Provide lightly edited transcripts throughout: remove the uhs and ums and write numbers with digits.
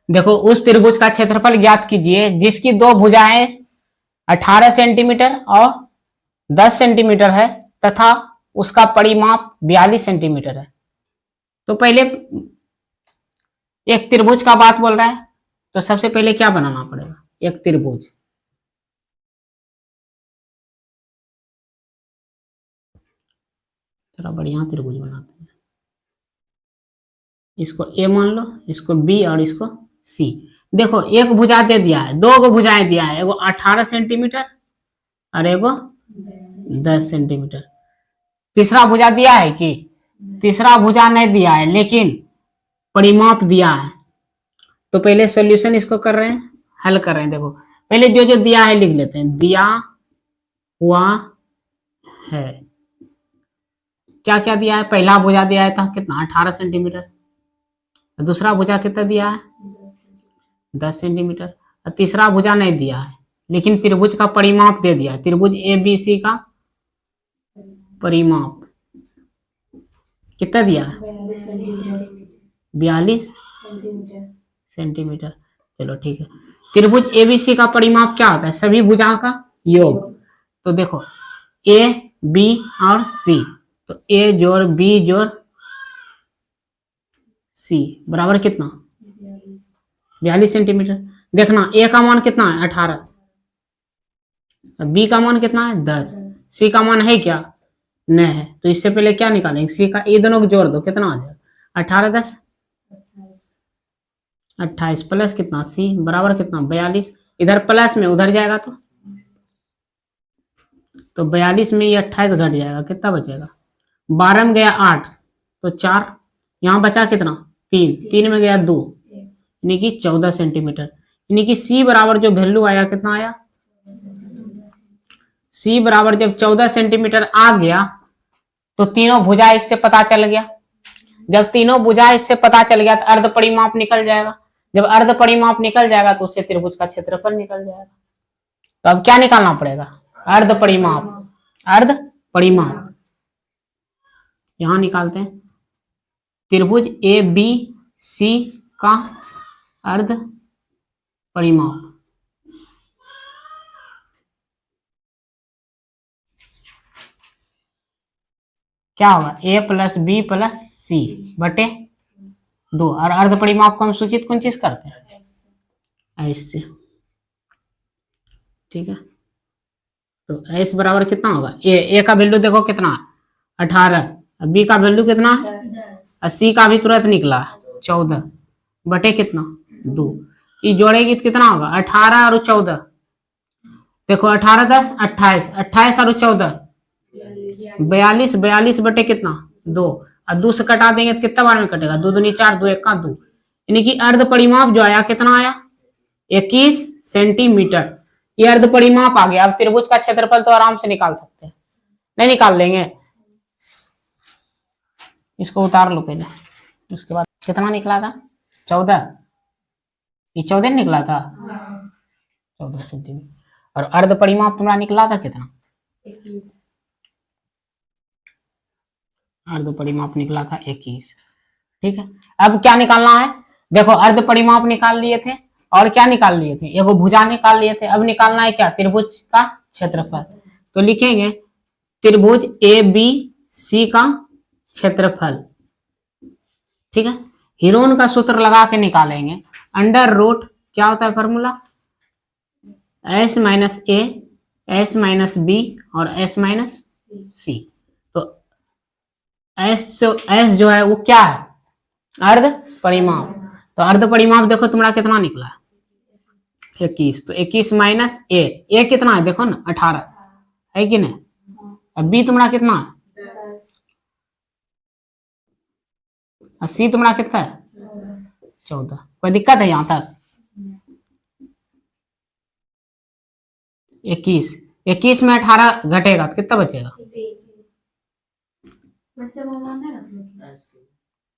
देखो उस त्रिभुज का क्षेत्रफल ज्ञात कीजिए जिसकी दो भुजाएं 18 सेंटीमीटर और 10 सेंटीमीटर है तथा उसका परिमाप 42 सेंटीमीटर है। तो पहले एक त्रिभुज का बात बोल रहा है, तो सबसे पहले क्या बनाना पड़ेगा, एक त्रिभुज। थोड़ा बढ़िया त्रिभुज बनाते हैं। इसको ए मान लो, इसको बी और इसको सी। देखो एक भुजा दे दिया है, दो गो भुजाएं दिया है, एगो 18 सेंटीमीटर और एगो 10 सेंटीमीटर। तीसरा भुजा दिया है कि तीसरा भुजा नहीं दिया है लेकिन परिमाप दिया है। तो पहले सॉल्यूशन इसको कर रहे हैं, हल कर रहे हैं। देखो पहले जो जो दिया है लिख लेते हैं। दिया हुआ है, क्या क्या दिया है। पहला भुजा दिया है था कितना, 18 सेंटीमीटर। दूसरा भुजा कितना दिया है, 10 सेंटीमीटर। और तीसरा भुजा नहीं दिया है लेकिन त्रिभुज का परिमाप दे दिया है। त्रिभुज ए बी सी का परिमाप कितना दिया है, 42 सेंटीमीटर। चलो ठीक है। त्रिभुज एबीसी का परिमाप क्या होता है, सभी भुजाओं का योग। तो देखो ए बी और सी, तो ए जोड़ बी जोड़ सी बराबर कितना, 42 सेंटीमीटर। देखना ए का मान कितना है, 18। बी का मान कितना है, 10। सी का मान है क्या, नहीं है। तो इससे पहले क्या निकालेंगे, सी का, ये दोनों को जोड़ दो, कितना आ जाएगा, 18 10 28 प्लस कितना सी बराबर कितना 42। इधर प्लस में उधर जाएगा तो 42 में ये 28 घट जाएगा, कितना बचेगा, 12 में गया 8 तो 4, यहाँ बचा कितना 3, 3 में गया 2, यानी कि 14 सेंटीमीटर। यानी कि सी बराबर जो वैल्यू आया कितना आया, सी बराबर जब 14 सेंटीमीटर आ गया तो तीनों भुजा इससे पता चल गया। जब तीनों भुजा इससे पता चल गया तो अर्ध परिमाप निकल जाएगा। जब अर्ध परिमाप निकल जाएगा तो उससे त्रिभुज का क्षेत्रफल निकल जाएगा। तो अब क्या निकालना पड़ेगा, अर्ध परिमाप। अर्ध परिमाप यहां निकालते हैं, त्रिभुज ए बी सी का अर्ध परिमाप। क्या होगा, ए प्लस बी प्लस सी बटे 2। और अर्ध परिमाप को हम सूचित कौन चीज करते हैं, ऐसे, ठीक है। तो एस बराबर कितना होगा, ए का वैल्यू देखो कितना 18, बी का वैल्यू कितना है, और सी का भी तुरंत निकला 14 बटे कितना 2। ये जोड़ेगी तो कितना होगा, 18 और 14। देखो 18 10 28, 28 और 14 42, 42 बटे कितना 2, और 2 से कटा देंगे तो कितना बार में कटेगा, 2 दूनी 4, 2 1 का 2। यानी कि अर्ध परिमाप जो आया कितना आया, 21 सेंटीमीटर। ये अर्ध परिमाप आ गया। अब त्रिभुज का क्षेत्रफल तो आराम से निकाल सकते हैं, नहीं निकाल लेंगे, इसको उतार लो पहले। उसके बाद कितना निकला था, 14, ये 14 निकला था, 14 सेंटीमीटर। और अर्ध परिमाप तुम्हारा निकला था कितना, 21। अर्ध परिमाप निकला था 21, ठीक है। अब क्या निकालना है, देखो अर्ध परिमाप निकाल लिए थे और क्या निकाल लिए थे, एगो भुजा निकाल लिए थे। अब निकालना है क्या, त्रिभुज का क्षेत्रफल। तो लिखेंगे त्रिभुज ए बी सी का क्षेत्रफल, ठीक है। हीरोन का सूत्र लगा के निकालेंगे, अंडर रूट क्या होता है formula, S minus a, s minus B और एस माइनस सी। तो एस जो है वो क्या है, अर्ध परिमाप। तो अर्ध परिमाप देखो तुम्हारा कितना निकला, 21। तो 21 माइनस ए कितना है देखो ना 18 है कि नहीं। अब बी तुम्हारा कितना है, और सी तुम्हारा कितना है 14। कोई दिक्कत है यहां तक, 21 में 18 घटेगा तो कितना बचेगा,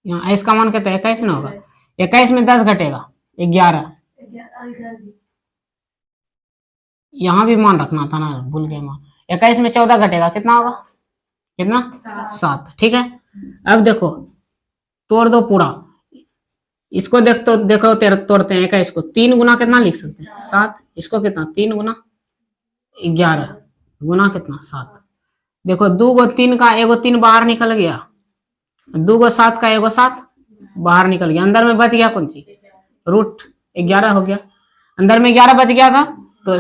यहाँ एस का मान कितना 21 ना होगा, 21 में 10 घटेगा 11। यहाँ भी मान रखना था ना, भूल गए मान। 21 में 14 घटेगा कितना होगा, कितना 7, ठीक है। अब देखो तोड़ दो पूरा, इसको देखो तोड़ते हैं क्या इसको, 3 गुना कितना लिख सकते हैं 7, इसको कितना 3 गुना 11 गुना कितना 7। देखो 2 गो 3 का एगो 3 बाहर निकल गया, 2 गो 7 का एगो 7 बाहर निकल गया, अंदर में बच गया कौन सी रूट 11 हो गया, अंदर में 11 बच गया था, तो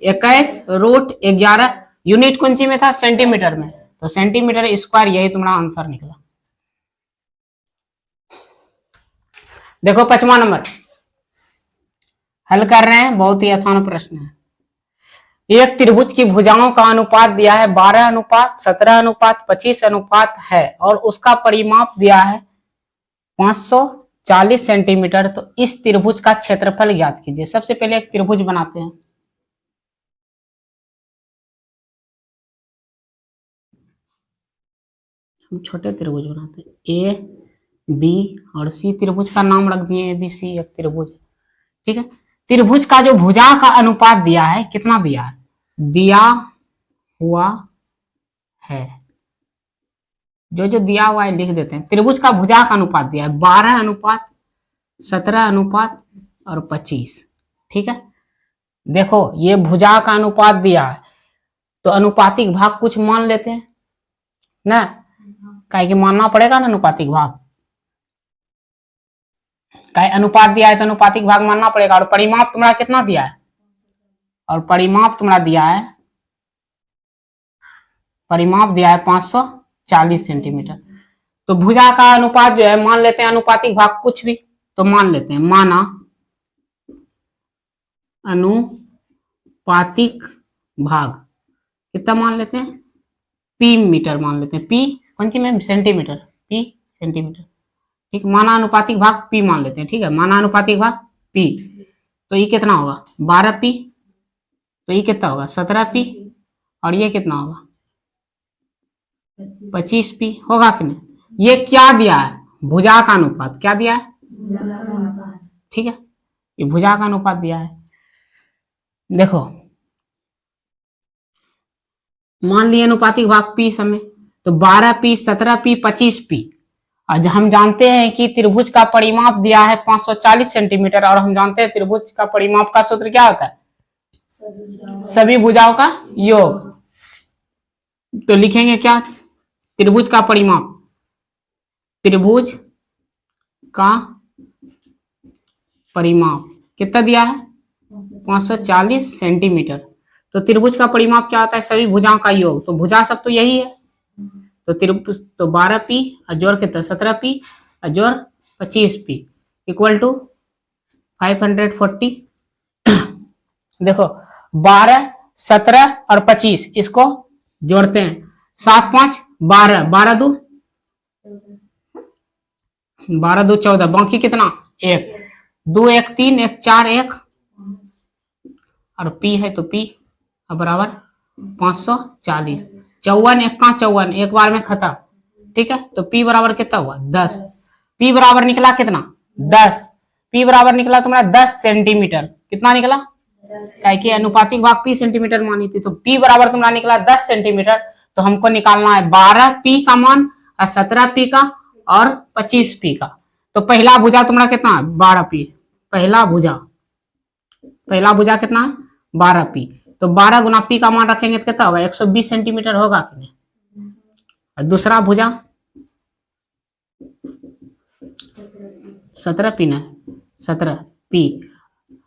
21 रूट 11 यूनिट कौन सी में था सेंटीमीटर में, तो सेंटीमीटर स्क्वायर, यही तुम्हारा आंसर निकला। देखो 5वां नंबर हल कर रहे हैं, बहुत ही आसान प्रश्न है। एक त्रिभुज की भुजाओं का अनुपात दिया है 12:17:25 है और उसका परिमाप दिया है 540 सेंटीमीटर, तो इस त्रिभुज का क्षेत्रफल ज्ञात कीजिए। सबसे पहले एक त्रिभुज बनाते हैं, हम छोटे त्रिभुज बनाते हैं, ए बी और सी, त्रिभुज का नाम रख दिए ए बी सी, एक त्रिभुज, ठीक है। त्रिभुज का जो भुजा का अनुपात दिया है, कितना दिया है, दिया हुआ है, जो दिया हुआ है लिख देते हैं। त्रिभुज का भुजा का अनुपात दिया है 12:17:25, ठीक है। देखो ये भुजा का अनुपात दिया है, तो अनुपातिक भाग कुछ मान लेते हैं ना, काहे कि मानना पड़ेगा ना अनुपातिक भाग, काहे अनुपात दिया है तो अनुपातिक भाग मानना पड़ेगा। और परिमाप तुम्हारा कितना दिया है, और परिमाप तुम्हारा दिया है, परिमाप दिया है 540 सेंटीमीटर। तो भुजा का अनुपात जो है मान लेते हैं अनुपातिक भाग कुछ भी, तो मान लेते हैं, माना अनुपातिक भाग कितना मान लेते हैं, पी मीटर मान लेते हैं, पी कौन सी में सेंटीमीटर, पी सेंटीमीटर, ठीक। माना अनुपातिक भाग पी मान लेते हैं, ठीक है, माना अनुपातिक भाग पी, तो ये कितना होगा 12p, तो ये कितना होगा 17p, और ये कितना होगा 25p होगा कि नहीं। ये क्या दिया है, भुजा का अनुपात, क्या दिया है, ठीक है, ये भुजा का अनुपात दिया है। देखो मान लिया अनुपातिक भाग p समय, तो 12p 17p 25p, आज हम जानते हैं कि त्रिभुज का परिमाप दिया है 540 सेंटीमीटर, और हम जानते हैं त्रिभुज का परिमाप का सूत्र क्या होता है, सभी भुजाओं का योग। तो लिखेंगे क्या, त्रिभुज का परिमाप, त्रिभुज का परिमाप कितना दिया है 540 सेंटीमीटर, तो त्रिभुज का परिमाप क्या होता है, सभी भुजाओं का योग, तो भुजा सब तो यही है, तो त्रिभुज तो 12p जोड़ कितना 17p जोड़ 25p इक्वल टू 540। देखो 12, 17 और 25 इसको जोड़ते हैं, 7 5 12, 12 2 14, बाकी कितना 1 2 1 3 1 4 1, और p है तो p बराबर 540, 54 1 का 54, एक बार में खत्म, ठीक है। तो p बराबर कितना हुआ 10, p बराबर निकला कितना 10, p बराबर निकला तुम्हारा 10 सेंटीमीटर, कितना निकला, क्या कि अनुपातिक भाग p सेंटीमीटर मानी थी, तो p बराबर तुम्हारा निकला 10 सेंटीमीटर। तो हमको निकालना है 12p का मान और 17p का और 25p का। तो पहला भुजा तुम्हारा कितना है 12p, पहला भुजा कितना है 12p, तो 12 गुना p का मान रखेंगे तो कितना होगा 120 सेंटीमीटर होगा कि नहीं। और दूसरा भुजा 17p ना 17p,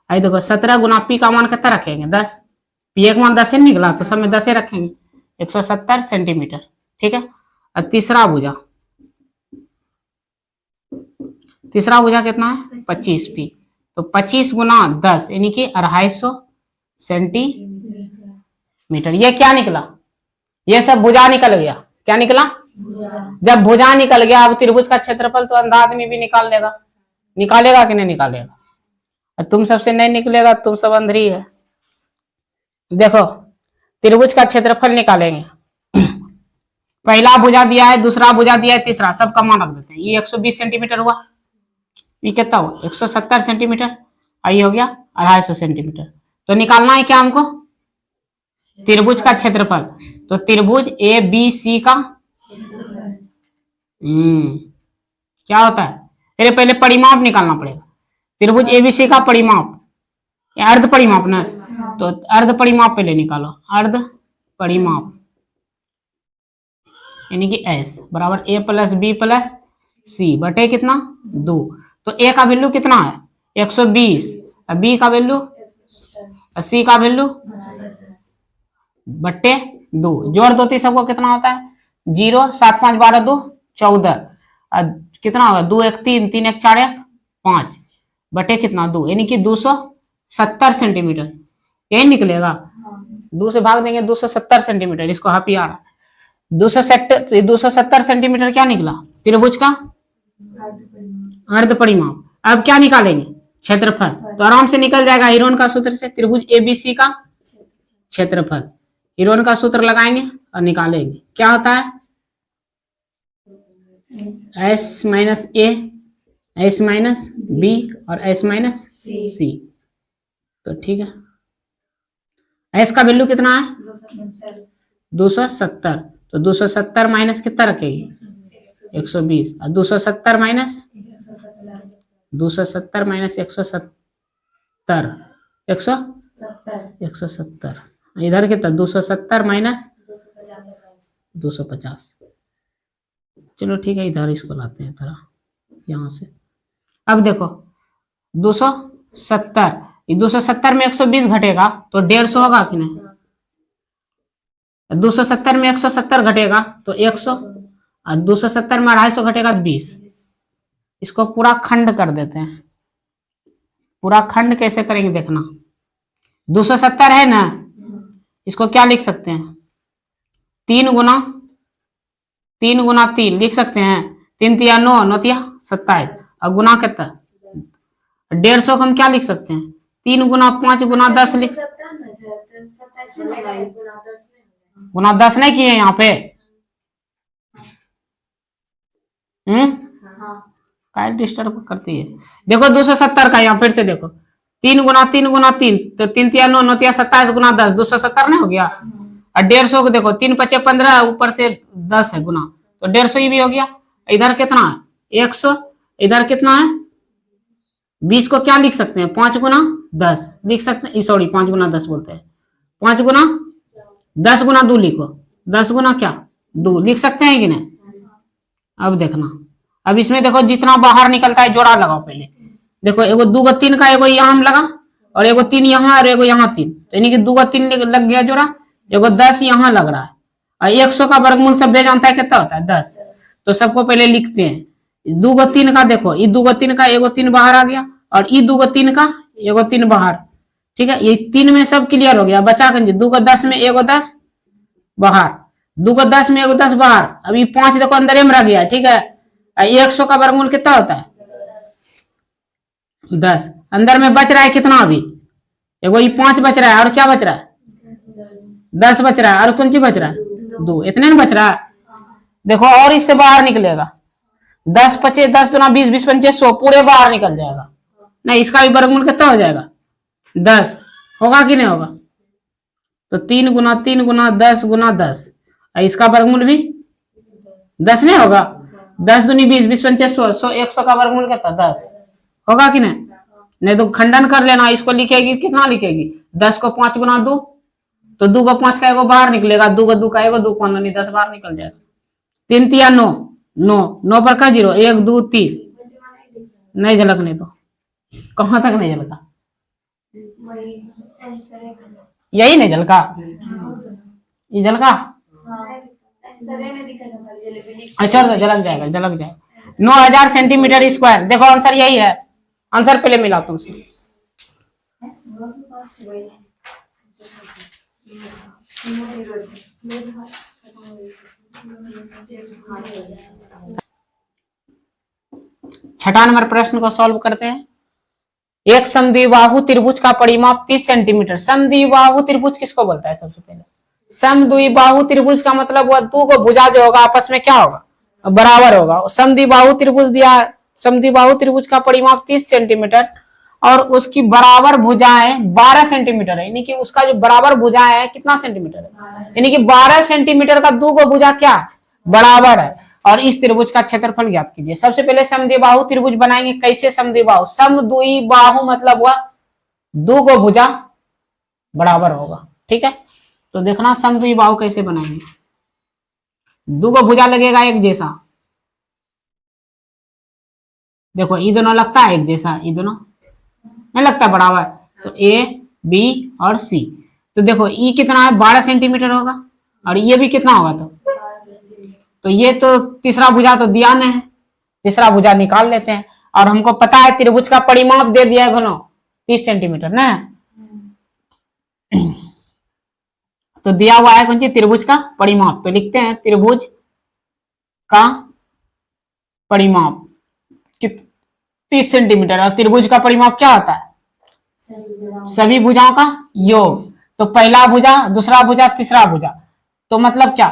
आई देखो 17 गुना p का मान कितना रखेंगे 10, p एक मान 10 निकला तो सब में 10 रखेंगे 170 सेंटीमीटर, ठीक है। और तीसरा भुजा कितना है 25p, तो 25 गुना 10 यानी कि 250 सेंटीमीटर। ये क्या निकला, ये सब भुजा निकल गया, क्या निकला जब भुजा निकल गया, अब त्रिभुज का क्षेत्रफल तो अंधा आदमी भी निकालेगा कि नहीं निकालेगा, तुम सबसे नहीं निकलेगा, तुम सब अंधरी है। देखो त्रिभुज का क्षेत्रफल निकालेंगे, पहला भुजा दिया है, दूसरा भुजा दिया है, तीसरा, सब का मान रख देते हैं। ये 120 सेंटीमीटर हुआ, ये कितना हुआ 170 सेंटीमीटर, ये हो गया 250 सेंटीमीटर। तो निकालना है क्या हमको त्रिभुज का क्षेत्रफल, तो त्रिभुज ए बी सी का क्या होता है फिर पहले परिमाप निकालना पड़ेगा। त्रिभुज एबीसी का परिमाप, अर्ध परिमाप ना, तो अर्ध परिमाप पहले निकालो। अर्ध परिमाप यानी कि एस बराबर ए प्लस बी प्लस सी बटे कितना 2। तो ए का वैल्यू कितना है 120, बी का वैल्यू, सी का वैल्यू बट्टे 2। जोड़ दो तो सबको कितना होता है 0, 7 5 12 2 14, कितना होगा 2 1 3 3 1 4 1 5 बटे कितना 2, यानी कि 270 सेंटीमीटर यही निकलेगा। 2 से भाग देंगे 270 सेंटीमीटर, इसको हाफी आ रहा है 270 सेंटीमीटर क्या निकला त्रिभुज का अर्ध परिमाप। अब क्या निकालेंगे क्षेत्रफल, तो आराम से निकल जाएगा हीरोन का सूत्र से। त्रिभुज एबीसी का क्षेत्रफल हीरोन का सूत्र लगाएंगे और निकालेंगे, क्या होता है S minus a, s minus B और एस माइनस सी। तो ठीक है, एस का वैल्यू कितना है 270, तो 270 माइनस कितना रखेगी 120, और 270 माइनस 170 170 इधर कितना 270 माइनस 250। चलो ठीक है, इधर इसको लाते हैं थोड़ा यहां से। अब देखो 270 में 120 घटेगा तो 150 होगा कि नहीं, 270 में 170 घटेगा तो 100, और 270 में 250 घटेगा तो 20। इसको पूरा खंड कर देते हैं। पूरा खंड कैसे करेंगे देखना, 270 है ना, इसको क्या लिख सकते हैं 3 गुना 3 लिख सकते हैं, 3 तिया 9 9 तिया 27, और गुना कितना 150 को हम क्या लिख सकते हैं 3 गुना 5 गुना 10 लिख, गुना 10 नहीं किए यहाँ पे, क्या डिस्टर्ब करती है। देखो 270 का यहाँ फिर से देखो 3 गुना 3 तो 3 तिया 9 9 तिया 27 गुना 10 270 नहीं हो गया, और 150 को देखो 3 5 15 ऊपर से 10 है गुना, तो 150 ही भी हो गया। इधर कितना है 100, इधर कितना है 20 को क्या लिख सकते हैं 5 गुना 10 लिख सकते हैं, सॉरी 5 गुना 10 बोलते हैं, 5 गुना 10 गुना 2 लिखो, 10 गुना क्या 2 लिख सकते हैं कि नहीं। अब देखना, अब इसमें देखो जितना बाहर निकलता है जोड़ा लगाओ पहले। देखो एगो 2 ग 3 का एगो यहाँ लगा, और एगो 3 यहाँ और एगो यहाँ 3, तो यानी कि 2 ग 3 लग गया जोड़ा, एगो 10 यहाँ लग रहा है, और 100 का वर्गमूल सब जानता है कितना होता है 10। तो सबको पहले लिखते हैं 2 ग 3 का, देखो ये 2 ग 3 का एगो 3 बाहर आ गया, और ये 2 ग 3 का एगो 3 बाहर, ठीक है, ये 3 में सब क्लियर हो गया, बचा कर 2 ग 10 में एगो 10 बाहर, 2 ग 10 में एगो 10 बाहर, अभी 5 देखो अंदर में रह गया, ठीक है। 100 का वर्गमूल कितना होता है 10, अंदर में बच रहा है कितना, अभी एगो ये 5 बच रहा है, और क्या बच रहा है 10 बच रहा है, और कौन सी बच रहा है 2, इतने में बच रहा है। देखो और इससे बाहर निकलेगा 10 5 10 दुना 20 20 5 100 पूरे बाहर निकल जाएगा, नहीं इसका भी वर्गमूल कितना हो जाएगा 10 होगा कि नहीं होगा। तो 3 गुना 10 गुना 10, इसका वर्गमूल भी 10 नहीं होगा, 10 दूनी 20 20 5 100 100 का वर्गमूल कितना 10 होगा कि नहीं। नहीं तो खंडन कर लेना, इसको लिखेगी कितना लिखेगी 10 को 5 गुना 2, तो 2 को 5 का एगो बाहर निकलेगा, 2 को 2 का एगो 2 5 10 बाहर निकल जाएगा, 3 तिया 9 9 पर का 0 1 2 3 नहीं झलकने तो कहां तक नहीं झलका, यही नहीं झलका, ये झलका अच्छा झलक जाएगा 9000 सेंटीमीटर स्क्वायर। देखो आंसर यही है, आंसर पहले मिला तुमसे। छठा नंबर प्रश्न को सॉल्व करते हैं। एक समद्विबाहु त्रिभुज का परिमाप 30 सेंटीमीटर। समद्विबाहु त्रिभुज किसको बोलता है सबसे पहले, समद्विबाहु त्रिभुज का मतलब वह दो को भुजा जो होगा आपस में क्या होगा बराबर होगा। समद्विबाहु त्रिभुज दिया, समद्विबाहु त्रिभुज का परिमाप 30 सेंटीमीटर और उसकी बराबर भुजाएं 12 सेंटीमीटर है, यानी कि उसका जो बराबर भुजाएं है कितना सेंटीमीटर है, यानी कि 12 सेंटीमीटर का दो को भुजा क्या बराबर है। और इस त्रिभुज का क्षेत्रफल ज्ञात कीजिए। सबसे पहले समद्विबाहु त्रिभुज बनाएंगे। कैसे समद्विबाहु? समद्विबाहु मतलब हुआ दो गो भुजा बराबर होगा। ठीक है, तो देखना समद्विबाहु कैसे बनाएंगे। दो गो भुजा लगेगा एक जैसा, देखो ये दोनों लगता है एक जैसा, ये दोनों नहीं लगता बराबर, तो ए बी और सी। तो देखो ये कितना है, 12 सेंटीमीटर होगा, और ये भी कितना होगा, तो ये तो तीसरा भुजा तो दिया नहीं है, तीसरा भुजा निकाल लेते हैं। और हमको पता है त्रिभुज का परिमाप दे दिया है भलो 30 सेंटीमीटर ना, तो दिया हुआ है कौन सी, त्रिभुज का परिमाप। तो लिखते हैं त्रिभुज का परिमाप 30 सेंटीमीटर। और त्रिभुज का परिमाप क्या होता है, सभी भुजाओं का योग। तो पहला भुजा, दूसरा भुजा, तीसरा भुजा, तो मतलब क्या,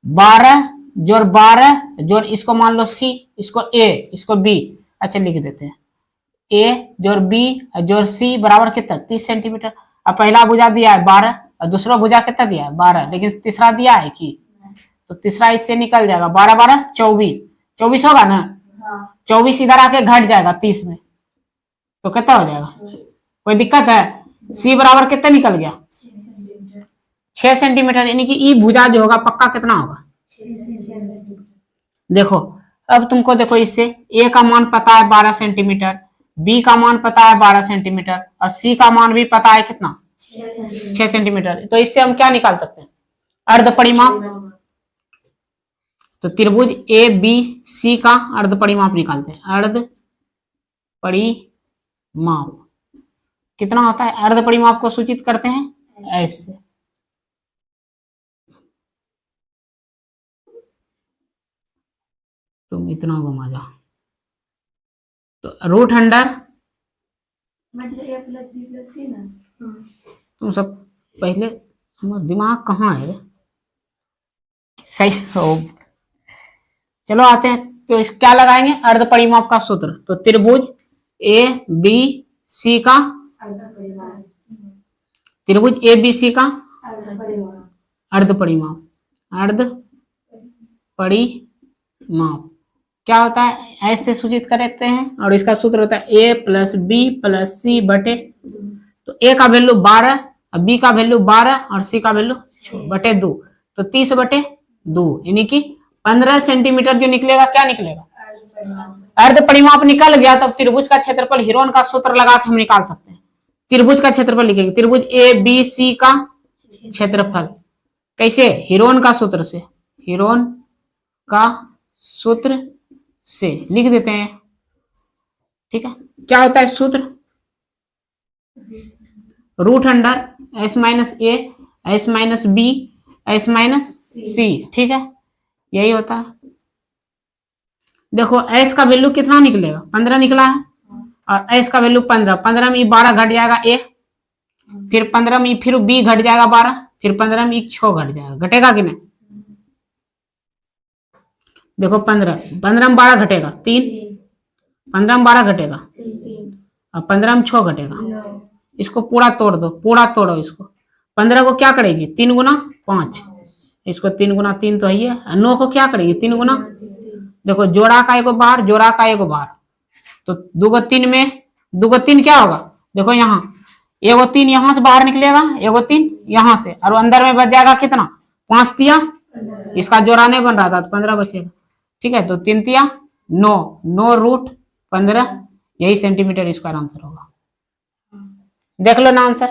12 जोड़ 12 जोड़ इसको मान लो सी, इसको ए, इसको बी, अच्छा लिख देते हैं ए जोड़ बी जोड़ सी बराबर कितना, 30 सेंटीमीटर। अब पहला भुजा दिया है 12 और दूसरा भुजा कितना दिया है 12, लेकिन तीसरा दिया है कि, तो तीसरा इससे निकल जाएगा, 12 12 24, 24 होगा ना, 24 इधर आके घट जाएगा 30 में, तो कितना हो जाएगा, कोई दिक्कत है। सी बराबर कितना निकल गया, 6 सेंटीमीटर, यानी कि ई भुजा जो होगा पक्का कितना होगा, देखो अब तुमको देखो इससे ए का मान पता है 12 सेंटीमीटर, बी का मान पता है 12 सेंटीमीटर, और सी का मान भी पता है कितना, 6 सेंटीमीटर। तो इससे हम क्या निकाल सकते हैं, अर्ध परिमाप। तो त्रिभुज ए बी सी का अर्ध परिमाप निकालते हैं। अर्ध परिमाप कितना होता है, अर्ध परिमाप को सूचित करते हैं ऐसे, तुम इतना घुमा जाओ, तो रूट अंडर, तुम सब पहले दिमाग कहाँ है सही हो। चलो आते हैं, तो इस क्या लगाएंगे, अर्ध परिमाप का सूत्र। तो त्रिभुज ए बी सी का, त्रिभुज ए बी सी का अर्ध परिमाप, अर्ध परिमाप क्या होता है, ऐसे सूचित करते हैं। और इसका सूत्र होता है ए प्लस बी प्लस सी बटे, तो ए का वैल्यू 12, बी का वैल्यू 12 और सी का वैल्यू बटे 2, तो 30 बटे 2, यानी कि 15 सेंटीमीटर जो निकलेगा, क्या निकलेगा, अर्ध परिमाप निकल गया। तब त्रिभुज का क्षेत्रफल हीरोन का सूत्र लगा के हम निकाल सकते हैं। त्रिभुज का क्षेत्रफल लिखेंगे, त्रिभुज ए बी सी का क्षेत्रफल कैसे, हीरोन का सूत्र से, हीरोन का सूत्र से लिख देते हैं। ठीक है, क्या होता है सूत्र, root under s minus a s minus b s minus c. ठीक है, यही होता है। देखो एस का वैल्यू कितना निकलेगा, 15 निकला है, और एस का वैल्यू 15, 15 में 12 घट जाएगा ए, फिर 15 में फिर बी घट जाएगा 12, फिर 15 में 6 घट जाएगा, घटेगा कि नहीं, देखो 15 में 12 घटेगा 3, 15 में 12 घटेगा, और 15 में 6 घटेगा। इसको पूरा तोड़ दो, पूरा तोड़ो इसको, 15 को क्या करेगी 3 गुना 5, इसको 3 गुना 3 तो है, 9 को क्या करेगी 3 गुना, देखो जोड़ा का एगो बाहर, जोड़ा का एगो बाहर, तो 2 को 3 में 2 को 3 क्या होगा, देखो यहाँ एगो 3 यहाँ से बाहर निकलेगा, एगो 3 यहाँ से, और अंदर में बच जाएगा कितना 5 तिया, इसका जोड़ा नहीं बन रहा था तो 15 बचेगा। ठीक है, तो 3 तिया 9, 9 रूट 15, यही सेंटीमीटर स्क्वायर आंसर होगा। देख लो ना आंसर।